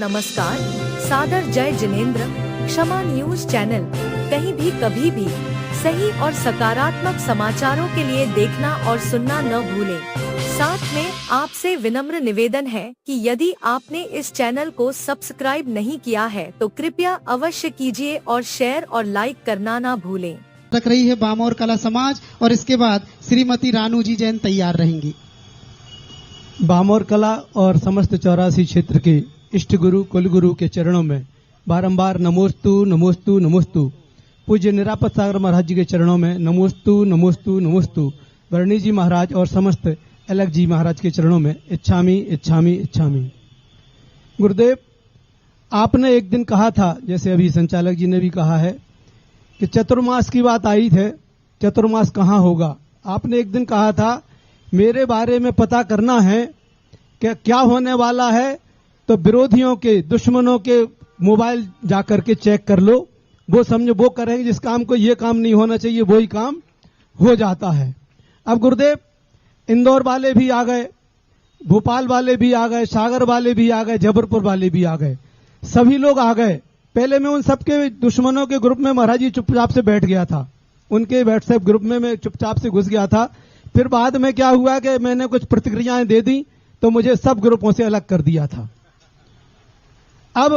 नमस्कार, सादर जय जिनेंद्र। क्षमा न्यूज चैनल कहीं भी कभी भी सही और सकारात्मक समाचारों के लिए देखना और सुनना न भूलें। साथ में आपसे विनम्र निवेदन है कि यदि आपने इस चैनल को सब्सक्राइब नहीं किया है तो कृपया अवश्य कीजिए और शेयर और लाइक करना ना भूलें। रख रही है बामोर कला समाज और इसके बाद श्रीमती रानू जी जैन तैयार रहेंगी। बामोर कला और समस्त 84 क्षेत्र के इष्ट गुरु कुलगुरु के चरणों में बारंबार नमोस्तु नमोस्तु नमोस्तु। पूज्य निरापद सागर महाराज जी के चरणों में नमोस्तु नमोस्तु नमोस्तु। वर्णी जी महाराज और समस्त अलग जी महाराज के चरणों में इच्छामी इच्छामी इच्छामी। गुरुदेव, आपने एक दिन कहा था, जैसे अभी संचालक जी ने भी कहा है, कि चतुर्मास की बात आई थे, चतुर्मास कहाँ होगा। आपने एक दिन कहा था मेरे बारे में पता करना है कि क्या होने वाला है, तो विरोधियों के दुश्मनों के मोबाइल जाकर के चेक कर लो, वो समझो वो करेंगे जिस काम को ये काम नहीं होना चाहिए वही काम हो जाता है। अब गुरुदेव, इंदौर वाले भी आ गए, भोपाल वाले भी आ गए, सागर वाले भी आ गए, जबलपुर वाले भी आ गए, सभी लोग आ गए। पहले मैं उन सबके दुश्मनों के ग्रुप में महाराज जी चुपचाप से बैठ गया था, उनके व्हाट्सएप ग्रुप में मैं चुपचाप से घुस गया था। फिर बाद में क्या हुआ कि मैंने कुछ प्रतिक्रियाएं दे दी तो मुझे सब ग्रुपों से अलग कर दिया था। अब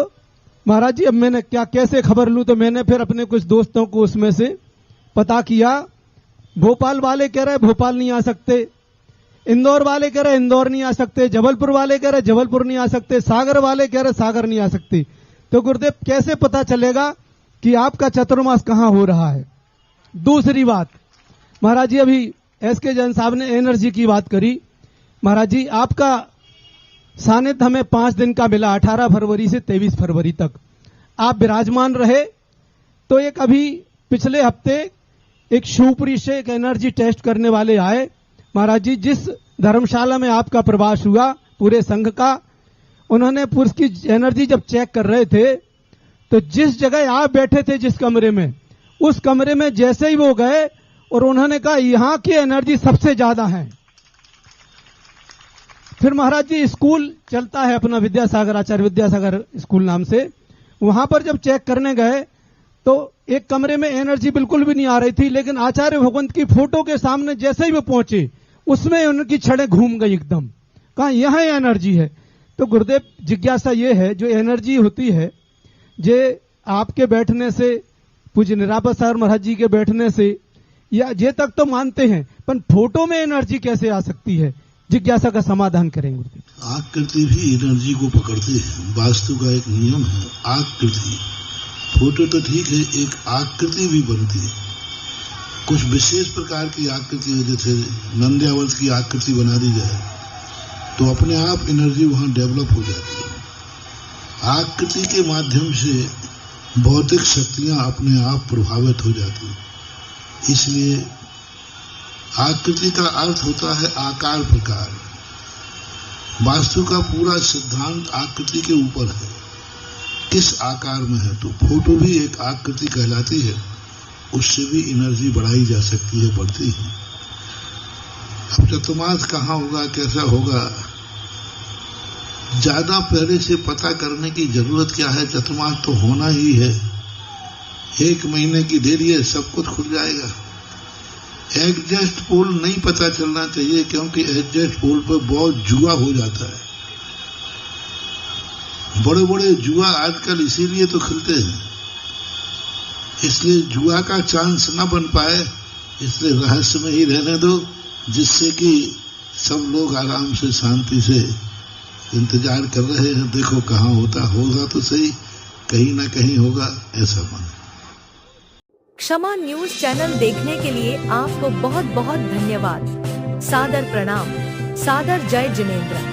महाराज जी, अब मैंने क्या कैसे खबर लूं, तो मैंने फिर अपने कुछ दोस्तों को उसमें से पता किया। भोपाल वाले कह रहे भोपाल नहीं आ सकते, इंदौर वाले कह रहे इंदौर नहीं आ सकते, जबलपुर वाले कह रहे जबलपुर नहीं आ सकते, सागर वाले कह रहे सागर नहीं आ सकते। तो गुरुदेव, कैसे पता चलेगा कि आपका चतुर्मास कहां हो रहा है। दूसरी बात, महाराज जी अभी एसके जैन साहब ने एनर्जी की बात करी। महाराज जी, आपका सानिध्य हमें 5 दिन का मिला, 18 फरवरी से 23 फरवरी तक आप विराजमान रहे। तो एक अभी पिछले हफ्ते एक शिवपुरी से एक एनर्जी टेस्ट करने वाले आए। महाराज जी, जिस धर्मशाला में आपका प्रवास हुआ पूरे संघ का, उन्होंने उसकी एनर्जी जब चेक कर रहे थे तो जिस जगह आप बैठे थे जिस कमरे में, उस कमरे में जैसे ही वो गए और उन्होंने कहा यहां की एनर्जी सबसे ज्यादा है। फिर महाराज जी स्कूल चलता है अपना विद्यासागर, आचार्य विद्यासागर स्कूल नाम से, वहां पर जब चेक करने गए तो एक कमरे में एनर्जी बिल्कुल भी नहीं आ रही थी, लेकिन आचार्य भगवंत की फोटो के सामने जैसे ही वो पहुंचे उसमें उनकी छड़ें घूम गई एकदम, कहा यह एनर्जी है। तो गुरुदेव, जिज्ञासा ये है, जो एनर्जी होती है जे आपके बैठने से, पूज्य निरापद सागर महाराज जी के बैठने से, या ये तक तो मानते हैं, पर फोटो में एनर्जी कैसे आ सकती है, जिज्ञासा का समाधान करेंगे। आकृति भी एनर्जी को पकड़ती है, वास्तु का एक नियम है आकृति। फोटो तो ठीक है, एक आकृति भी बनती है, कुछ विशेष प्रकार की आकृति है, जैसे नंद्यावंश की आकृति बना दी जाए तो अपने आप एनर्जी वहां डेवलप हो जाती है। आकृति के माध्यम से भौतिक शक्तियां अपने आप प्रभावित हो जाती हैं। इसलिए आकृति का अर्थ होता है आकार प्रकार। वास्तु का पूरा सिद्धांत आकृति के ऊपर है, किस आकार में है। तो फोटो भी एक आकृति कहलाती है, उससे भी एनर्जी बढ़ाई जा सकती है, बढ़ती है। अब चतुर्मास कहाँ होगा, कैसा होगा, ज्यादा पहले से पता करने की जरूरत क्या है। चतुर्मास तो होना ही है, 1 महीने की देरी है, सब कुछ खुल जाएगा। एग्जैक्ट पोल नहीं पता चलना चाहिए, क्योंकि एग्जैक्ट पोल पर बहुत जुआ हो जाता है। बड़े बड़े जुआ आजकल इसीलिए तो खेलते हैं, इसलिए जुआ का चांस न बन पाए, इसलिए रहस्य में ही रहने दो, जिससे कि सब लोग आराम से शांति से इंतजार कर रहे हैं। देखो कहाँ होता होगा, तो सही, कहीं ना कहीं होगा, ऐसा मानो। क्षमा न्यूज चैनल देखने के लिए आपको बहुत बहुत धन्यवाद। सादर प्रणाम। सादर जय जिनेंद्र।